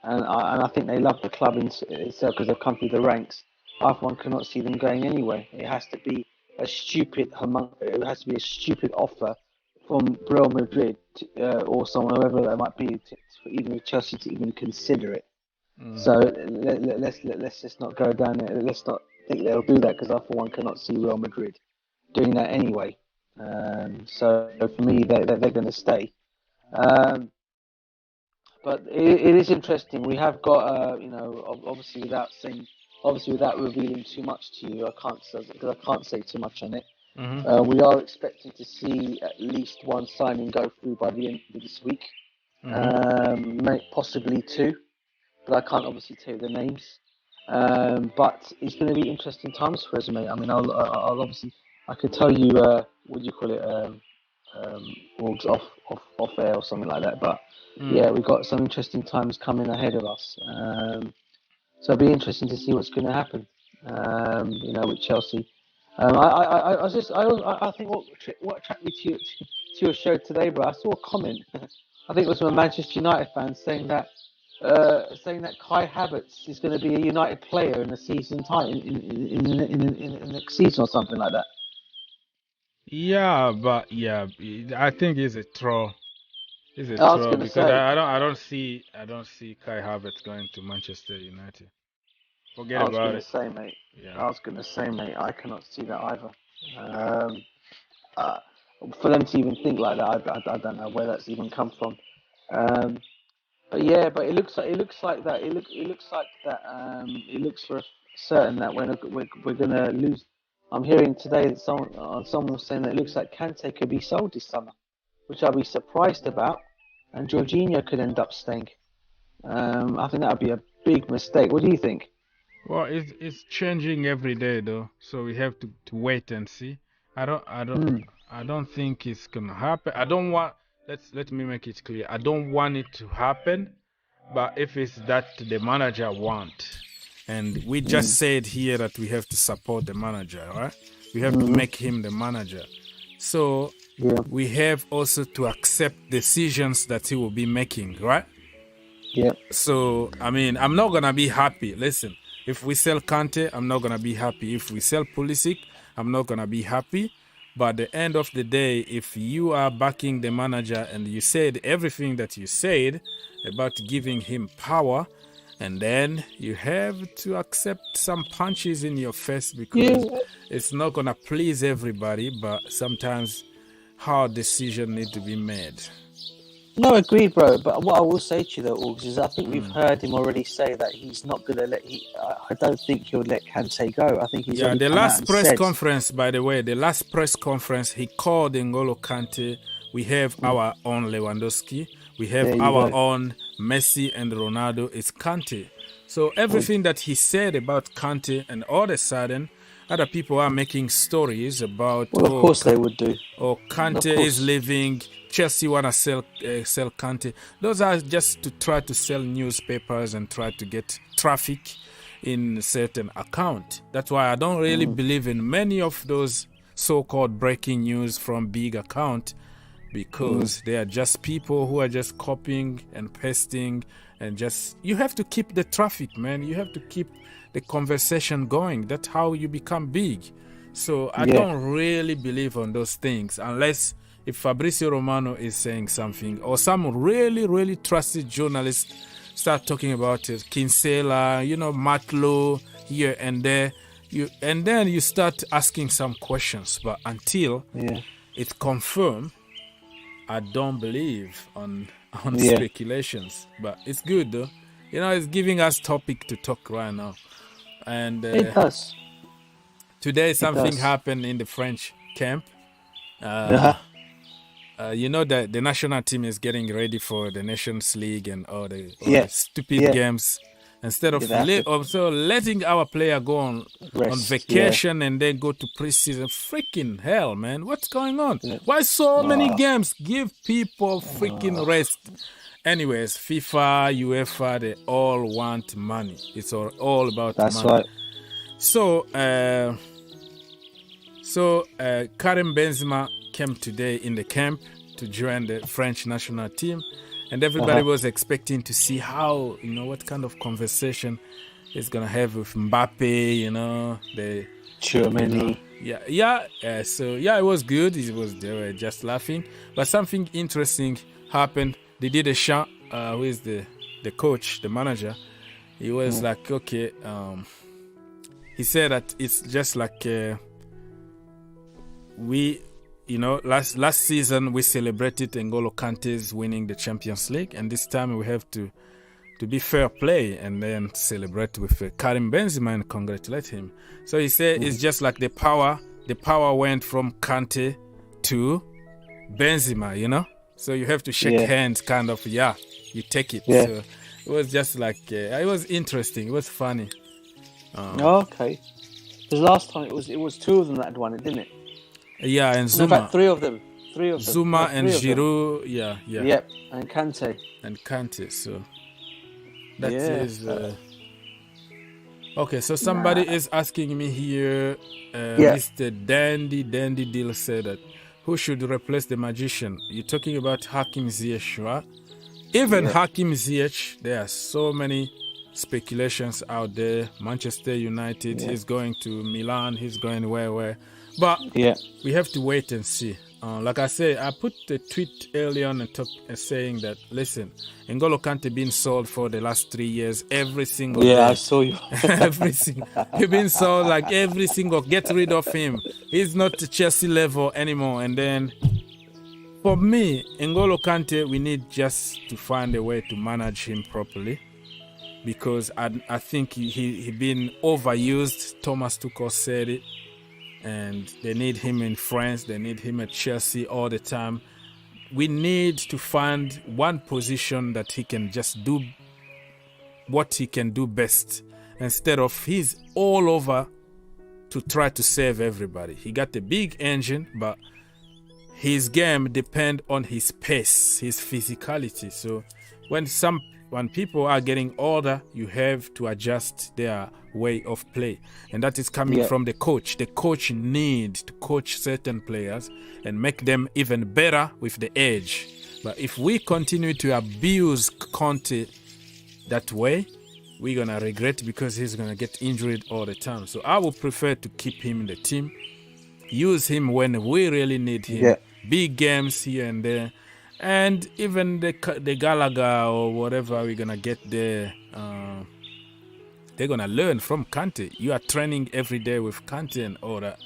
And I think they love the club itself because they've come through the ranks. I, for one, cannot see them going anywhere. It has to be a stupid offer from Real Madrid or someone, whoever that might be, even with Chelsea to even consider it. So let's just not go down there. Let's not think they'll do that, because I, for one, cannot see Real Madrid doing that anyway. So for me, they're going to stay. But it is interesting. We have got, obviously, without saying obviously without revealing too much to you, I can't say too much on it. We are expecting to see at least one signing go through by the end of this week, possibly two, but I can't obviously tell you the names. But it's going to be interesting times for us, mate. I mean, I'll obviously, I could tell you, what do you call it, off air or something like that. But yeah, we've got some interesting times coming ahead of us. So it'll be interesting to see what's going to happen. With Chelsea. I think what attracted me to your show today, bro. I saw a comment. I think it was from a Manchester United fan saying that Kai Havertz is going to be a United player in the season time in next season or something like that. Yeah, but I think he's a troll. He's a troll because I don't see Kai Havertz going to Manchester United. Forget about it. I was going to say, mate, I cannot see that either. For them to even think like that, I don't know where that's even come from. But it looks like that. It looks for certain that we're going to lose. I'm hearing today that someone was saying that it looks like Kante could be sold this summer, which I'll be surprised about, and Jorginho could end up staying. I think that would be a big mistake. What do you think? Well, it's changing every day though, so we have to wait and see. I don't think it's gonna happen. I don't want. Let me make it clear. I don't want it to happen, but if it's that the manager want, and we just said here that we have to support the manager, right? We have to make him the manager. So we have also to accept decisions that he will be making, right? Yeah. So I mean, I'm not gonna be happy. Listen. If we sell Kounde, I'm not going to be happy. If we sell Pulisic, I'm not going to be happy. But at the end of the day, if you are backing the manager and you said everything that you said about giving him power, and then you have to accept some punches in your face because it's not going to please everybody, but sometimes hard decisions need to be made. No, agreed, bro. But what I will say to you, though, Augs, is I think we've heard him already say that he's not going to let. I don't think he'll let Kante go. I think he's. Yeah, the last press conference, by the way, he called N'Golo Kante. We have our own Lewandowski. We have our own Messi and Ronaldo. It's Kante. So everything that he said about Kante, and all of a sudden, other people are making stories about. Well, of course they would do. Or Kante is leaving. Chelsea want to sell Kounde. Those are just to try to sell newspapers and try to get traffic in certain account. That's why I don't really believe in many of those so-called breaking news from big account, because they are just people who are just copying and pasting, and just you have to keep the traffic, man. You have to keep the conversation going. That's how you become big. So I don't really believe on those things unless if Fabrizio Romano is saying something, or some really, really trusted journalist start talking about it, Kinsella, Matlow here and there, and then you start asking some questions. But until it's confirmed, I don't believe on speculations. But it's good though. It's giving us topic to talk right now. And it does. Today something happened in the French camp. That the national team is getting ready for the Nations League and all the stupid games. Instead of letting our player go on vacation and then go to preseason. Freaking hell, man. What's going on? Why so many games? Give people freaking rest. Anyways, FIFA, UEFA, they all want money. It's all about money. That's right. So Karim Benzema came today in the camp to join the French national team, and everybody was expecting to see how, what kind of conversation he's gonna have with Mbappe, the Germany. So it was good. They were just laughing, but something interesting happened. Didier Deschamps, who is the coach, the manager, he was like, okay, he said that it's just like last season we celebrated N'Golo Kante's winning the Champions League, and this time we have to to be fair play and then celebrate with Karim Benzema and congratulate him. So he said it's just like the power went from Kounde to Benzema, you know. So you have to shake hands, kind of. Yeah, you take it. Yeah. So it was just like it was interesting. It was funny. Okay. Because last time it was two of them that had won it, didn't it? Yeah, and In Zuma. fact, three of them. Zuma and Giroud. Yeah. Yep, and Kounde. So that is. Okay, so somebody is asking me here. Mr. Dandy Deal said that who should replace the magician? You're talking about Hakim Ziyech, right? Even Hakim Ziyech, there are so many speculations out there. Manchester United, he's going to Milan, he's going where. But we have to wait and see. Like I say, I put a tweet early on and saying that, listen, N'Golo Kante been sold for the last 3 years, every single day. I saw you. He's been sold like every single, get rid of him. He's not Chelsea level anymore. And then, for me, N'Golo Kante, we need just to find a way to manage him properly. Because I think he been overused. Thomas Tuchel said it. And they need him in France. They need him at Chelsea all the time. We need to find one position that he can just do what he can do best. Instead of he's all over to try to save everybody. He got a big engine, but his game depends on his pace, his physicality. So when people are getting older, you have to adjust their way of play. And that is coming from the coach. The coach needs to coach certain players and make them even better with the edge. But if we continue to abuse Kounde that way, we're going to regret because he's going to get injured all the time. So I would prefer to keep him in the team, use him when we really need him, big games here and there. And even the Gallagher or whatever we're going to get there, they're going to learn from Kounde. You are training every day with Kounde and all that.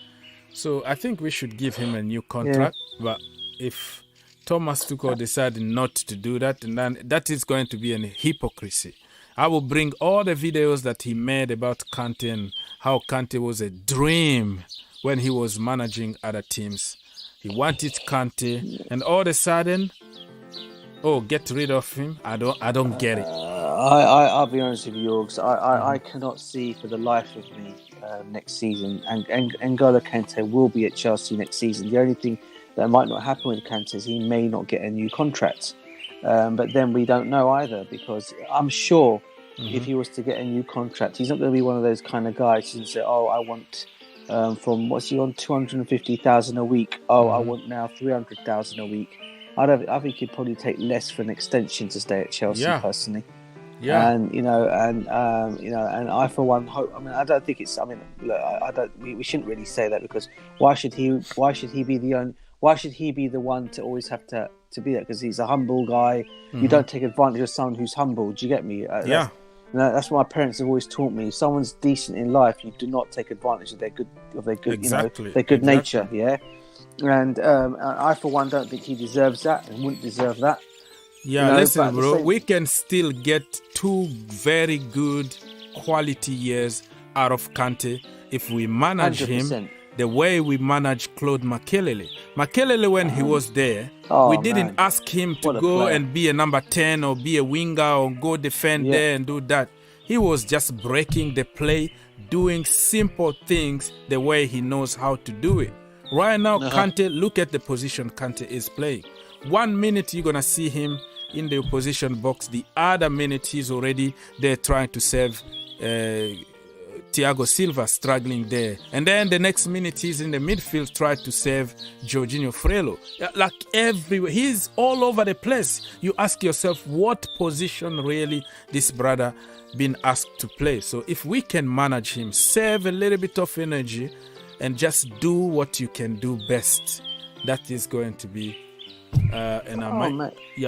So I think we should give him a new contract. But if Thomas Tuchel decided not to do that, and then that is going to be a hypocrisy. I will bring all the videos that he made about Kounde and how Kounde was a dream when he was managing other teams. He wanted Kounde, and all of a sudden, get rid of him. I don't get it. I'll be honest with you, Yorgs. I cannot see for the life of me next season. And N'Golo Kante will be at Chelsea next season. The only thing that might not happen with Kante is he may not get a new contract. But then we don't know either, because I'm sure if he was to get a new contract, he's not going to be one of those kind of guys who say, I want from, what's he on, 250,000 a week? I want now 300,000 a week. I think he'd probably take less for an extension to stay at Chelsea personally. Yeah, and I for one hope. I mean, I don't think it's. I mean, look, I don't. We shouldn't really say that, because why should he be the one to always have to be that? Because he's a humble guy. You don't take advantage of someone who's humble. Do you get me? That's what my parents have always taught me. If someone's decent in life, you do not take advantage of their good nature. Yeah. And I, for one, don't think he deserves that and wouldn't deserve that. Yeah, listen, bro, we can still get 2 very good quality years out of Kounde if we manage 100%. Him the way we manage Claude Makelele. Makelele, when he was there, we didn't ask him to go and be a number 10 or be a winger or go defend there and do that. He was just breaking the play, doing simple things the way he knows how to do it. Right now, Kounde, look at the position Kounde is playing. 1 minute you're going to see him in the opposition box. The other minute he's already there trying to save Thiago Silva, struggling there. And then the next minute he's in the midfield trying to save Jorginho Frello. Like everywhere. He's all over the place. You ask yourself, what position really this brother been asked to play? So if we can manage him, save a little bit of energy, and just do what you can do best, that is going to be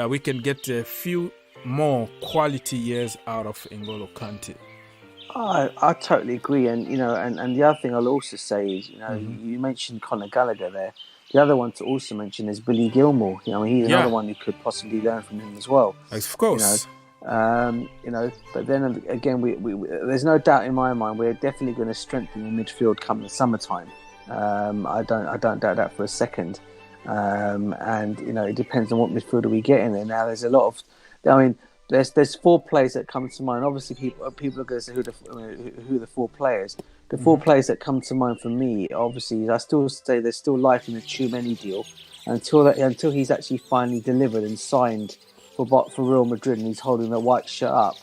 we can get a few more quality years out of N'Golo Kante. I totally agree, and and the other thing I'll also say is, you mentioned Conor Gallagher there. The other one to also mention is Billy Gilmour. He's another one who could possibly learn from him as well. Of course. But then again, we there's no doubt in my mind we're definitely going to strengthen the midfield come the summertime. I don't doubt that for a second. And it depends on what midfielder we get in there. Now there's a lot of, there's 4 players that come to mind. Obviously, people are going to say who the 4 players. The 4 players that come to mind for me, obviously, I still say there's still life in the Tchouameni deal until he's actually finally delivered and signed for Real Madrid and he's holding the white shirt up.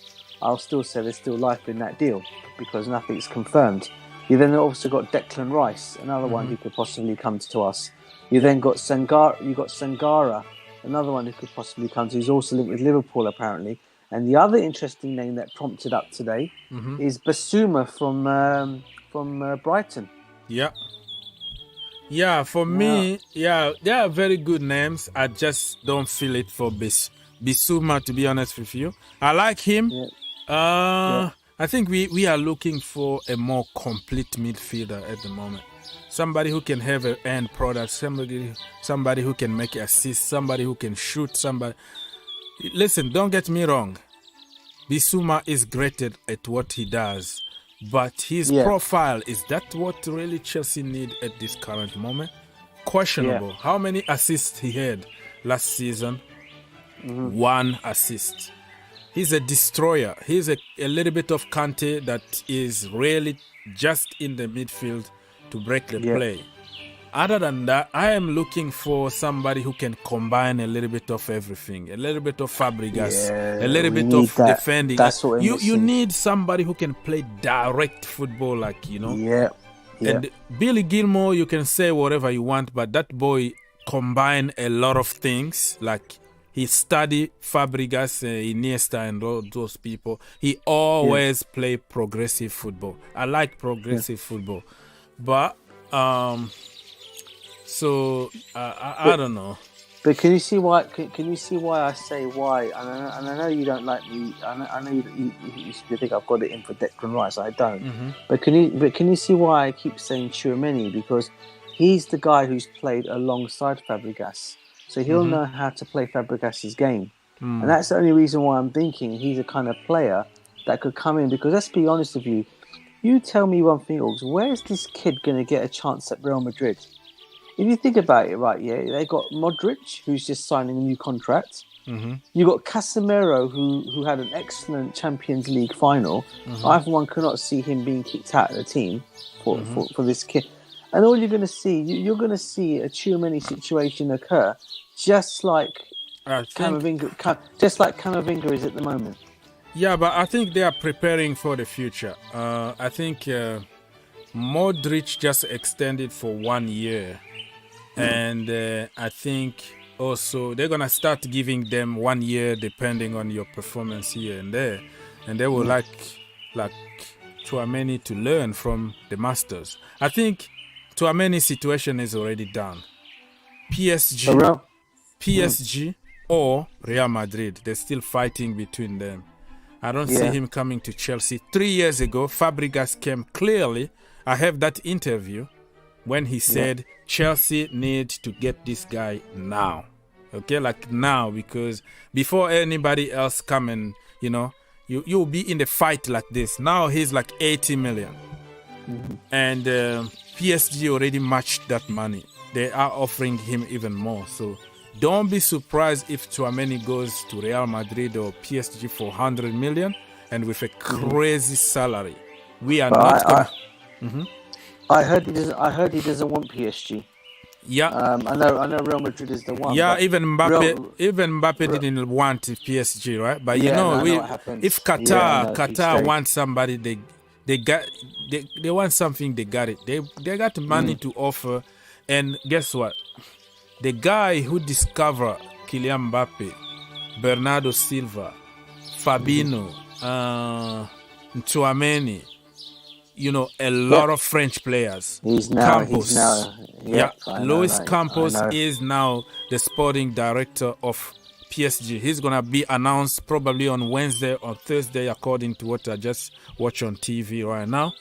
I'll still say there's still life in that deal because nothing's confirmed. You then also got Declan Rice, another one who could possibly come to us. You then got Sangara, another one who could possibly come to. He's also linked with Liverpool apparently. And the other interesting name that prompted up today is Basuma from Brighton. Yeah. For me, they are very good names. I just don't feel it for Bissouma, to be honest with you. I like him. I think we are looking for a more complete midfielder at the moment. Somebody who can have an end product, somebody who can make assists, somebody who can shoot, somebody. Listen, don't get me wrong. Bissouma is great at what he does, but his profile, is that what really Chelsea need at this current moment? Questionable. How many assists he had last season? 1 assist. He's a destroyer. He's a little bit of Kounde that is really just in the midfield to break the play. Other than that, I am looking for somebody who can combine a little bit of everything, a little bit of Fabregas, a little bit of defending. That's what you need somebody who can play direct football, And Billy Gilmore, you can say whatever you want, but that boy combine a lot of things. Like he studied Fabregas, Iniesta, and all those people. He always play progressive football. I like progressive football, but I don't know. But can you see why? Can you see why I say why? And I know you don't like me. I know you think I've got it in for Declan Rice. I don't. But can you see why I keep saying Tchouameni? Because he's the guy who's played alongside Fabregas, so he'll know how to play Fabregas's game, and that's the only reason why I'm thinking he's a kind of player that could come in. Because let's be honest with you. You tell me one thing, Augs. Where is this kid going to get a chance at Real Madrid? If you think about it, right, they got Modric, who's just signing a new contract. You got Casemiro, who had an excellent Champions League final. I, for one, cannot see him being kicked out of the team for this kid. And all you're going to see, you're going to see a Tchouameni situation occur, just like Camavinga is at the moment. Yeah, but I think they are preparing for the future. I think Modric just extended for 1 year. And I think also they're going to start giving them 1 year depending on your performance here and there. And they will like Tchouameni to learn from the masters. I think Tchouameni's situation is already done. PSG or Real Madrid, they're still fighting between them. I don't see him coming to Chelsea. 3 years ago, Fabregas came clearly. I have that interview when he said Chelsea need to get this guy now. Okay, like now, because before anybody else come and, you'll be in the fight like this. Now he's like 80 million. And PSG already matched that money. They are offering him even more. So don't be surprised if Tchouameni goes to Real Madrid or PSG for 100 million and with a crazy salary. We are not. I heard he doesn't want PSG. Yeah, I know Real Madrid is the one. Yeah, even Mbappe didn't want PSG, right? But if Qatar wants somebody, they want something. They got it. They got money to offer, and guess what? The guy who discovered Kylian Mbappe, Bernardo Silva, Fabinho, Tchouameni, a lot of French players. Luis Campos is now the sporting director of PSG. He's going to be announced probably on Wednesday or Thursday, according to what I just watch on TV right now.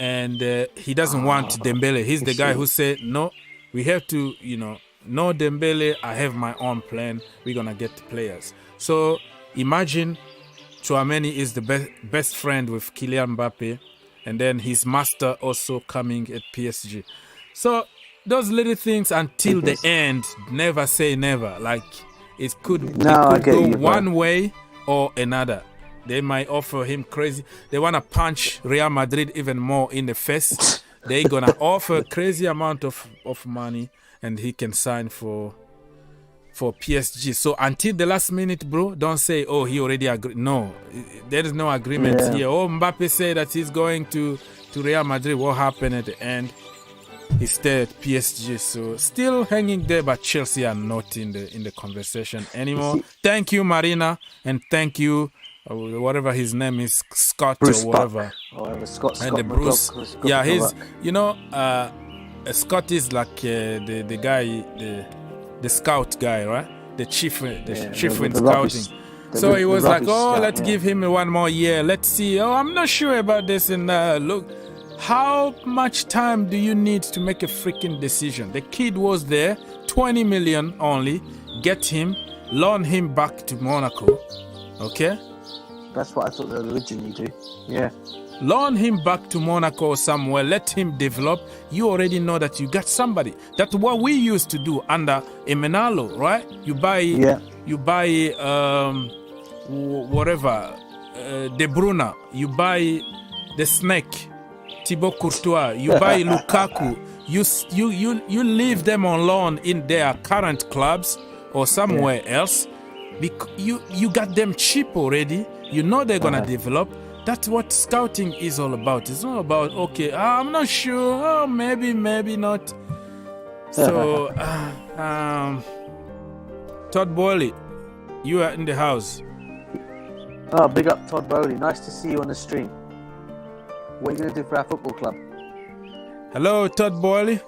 And he doesn't want Dembele. He's the guy who said, no, we have to, no Dembele, I have my own plan. We're going to get players. So imagine Tchouameni is the best friend with Kylian Mbappe, and then his master also coming at PSG. So those little things until the end, never say never. Like it could go one way or another. They might offer him crazy. They want to punch Real Madrid even more in the face. They're going to offer a crazy amount of money, and he can sign for PSG. So until the last minute, bro, don't say, oh, he already agreed. No, there is no agreement here. Oh, Mbappe said that he's going to Real Madrid. What happened at the end? He stayed at PSG. So still hanging there, but Chelsea are not in the conversation anymore. Thank you, Marina, and thank you, whatever his name is, Scott Bruce or whatever. Scott and the Bruce. Yeah, he's, Scott is like the guy, the scout guy, right? The chief in scouting. So he was like, let's give him 1 more year. Let's see. Oh, I'm not sure about this. And look, how much time do you need to make a freaking decision? The kid was there, 20 million only. Get him, loan him back to Monaco. Okay? That's what I thought they would originally do. Yeah. Loan him back to Monaco or somewhere. Let him develop. You already know that you got somebody. That's what we used to do under Emenalo, right? You buy, whatever, De Bruyne. You buy the Snake, Thibaut Courtois. You buy Lukaku. You leave them on loan in their current clubs or somewhere else. You got them cheap already. You know they're gonna develop. That's what scouting is all about. It's not about, okay, I'm not sure, maybe not. So, Todd Boehly, you are in the house. Oh, big up Todd Boehly. Nice to see you on the stream. What are you going to do for our football club? Hello, Todd Boehly.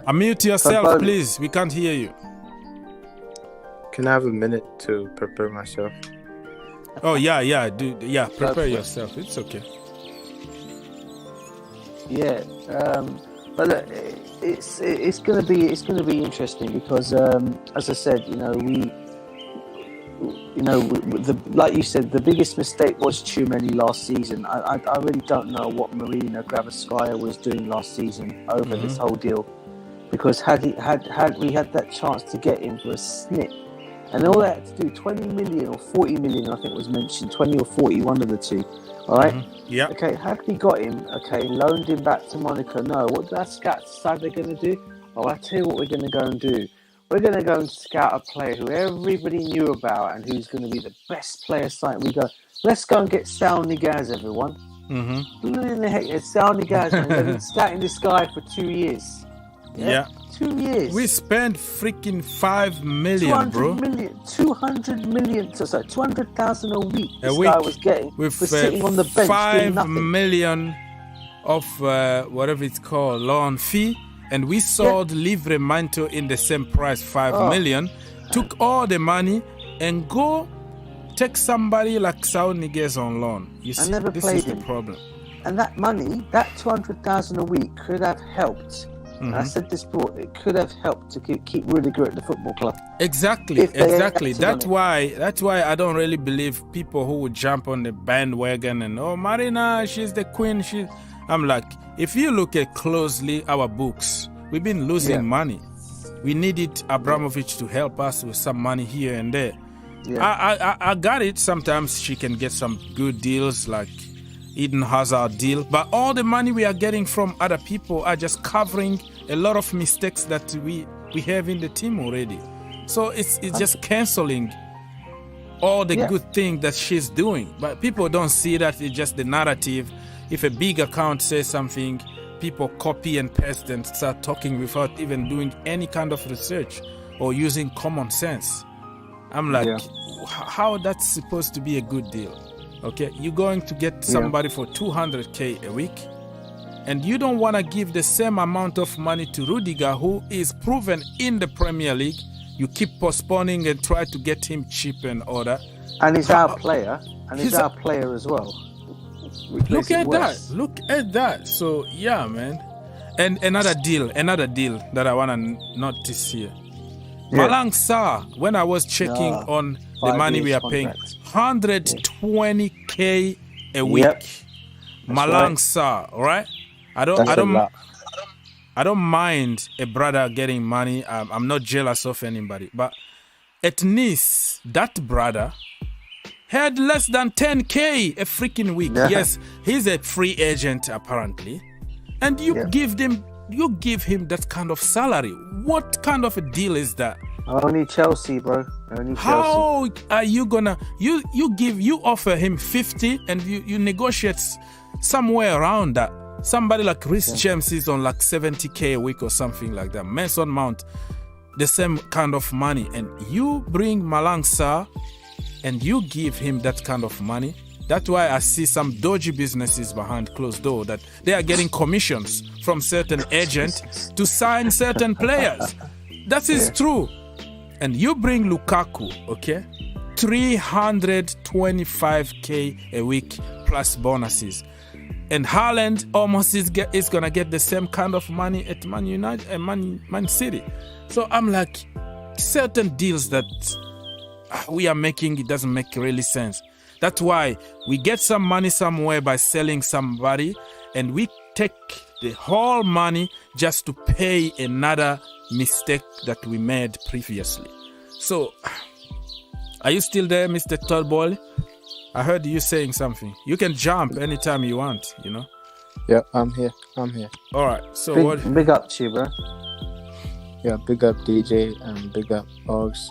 Unmute yourself, please. We can't hear you. Can I have a minute to prepare myself? Oh, prepare yourself. It's okay. Yeah, but look, it's going to be interesting because, as I said, like you said, the biggest mistake was Tchouameni last season. I really don't know what Marina Granovkaia was doing last season over this whole deal, because had we had that chance to get him for a snip. And all they had to do, 20 million or 40 million, I think was mentioned, 20 or 40, one of the two. All right? Yeah. Okay, had we got him, loaned him back to Monaco, no. What did our scouts decide they're going to do? Oh, I tell you what we're going to go and do. We're going to go and scout a player who everybody knew about and who's going to be the best player site. We go, let's go and get Saul Niguez, everyone. Who in the heck is Saul Niguez? They've been scouting this guy for 2 years. Yeah. 2 years. We spent freaking 5 million, bro. 200,000 a week. This guy was getting for sitting on the bench 5 million of whatever it's called, loan fee. And we sold Livramento in the same price, 5 million. Took all the money and go take somebody like Saul Niguez on loan. You see, this is the problem. And that money, that 200,000 a week, could have helped. I said this before, it could have helped to keep Rudiger at the football club. Exactly. That's why I don't really believe people who would jump on the bandwagon and, oh, Marina, she's the queen. I'm like, if you look at closely our books, we've been losing money. We needed Abramovic to help us with some money here and there. I got it. Sometimes she can get some good deals like Eden Hazard deal, but all the money we are getting from other people are just covering a lot of mistakes that we have in the team already. So it's just cancelling all the good things that she's doing. But people don't see that. It's just the narrative. If a big account says something, people copy and paste and start talking without even doing any kind of research or using common sense. I'm like, how that's supposed to be a good deal? Okay, you're going to get somebody for 200k a week, and you don't want to give the same amount of money to Rudiger, who is proven in the Premier League. You keep postponing and try to get him cheap and order. And he's our player, and he's our player as well. Look at that. So yeah, man. And another deal that I want to notice here. Malang Sarr, when I was checking on 5 money years we are contract. paying. 120k a week. Yep. Malang Sa, right? I don't mind a brother getting money. I'm not jealous of anybody, but at Nice, that brother had less than 10k a freaking week. Yeah. Yes, he's a free agent apparently, and you give him that kind of salary. What kind of a deal is that? Only Chelsea, bro. Only Chelsea. How are you gonna you offer him 50 and you negotiate somewhere around that? Somebody like Reece James is on like 70k a week or something like that. Mason Mount, the same kind of money, and you bring Malang Sarr and you give him that kind of money. That's why I see some dodgy businesses behind closed door that they are getting commissions from certain agents to sign certain players. That is true. And you bring Lukaku, okay? 325k a week plus bonuses. And Haaland almost is gonna get the same kind of money at Man United and Man City. So I'm like, certain deals that we are making, it doesn't make really sense. That's why we get some money somewhere by selling somebody, and we take the whole money just to pay another mistake that we made previously. So, are you still there, Mr. Todd Boehly? I heard you saying something. You can jump anytime you want, you know? Yeah, I'm here. All right, so big up to you, bro. Yeah, big up DJ and big up Ogs.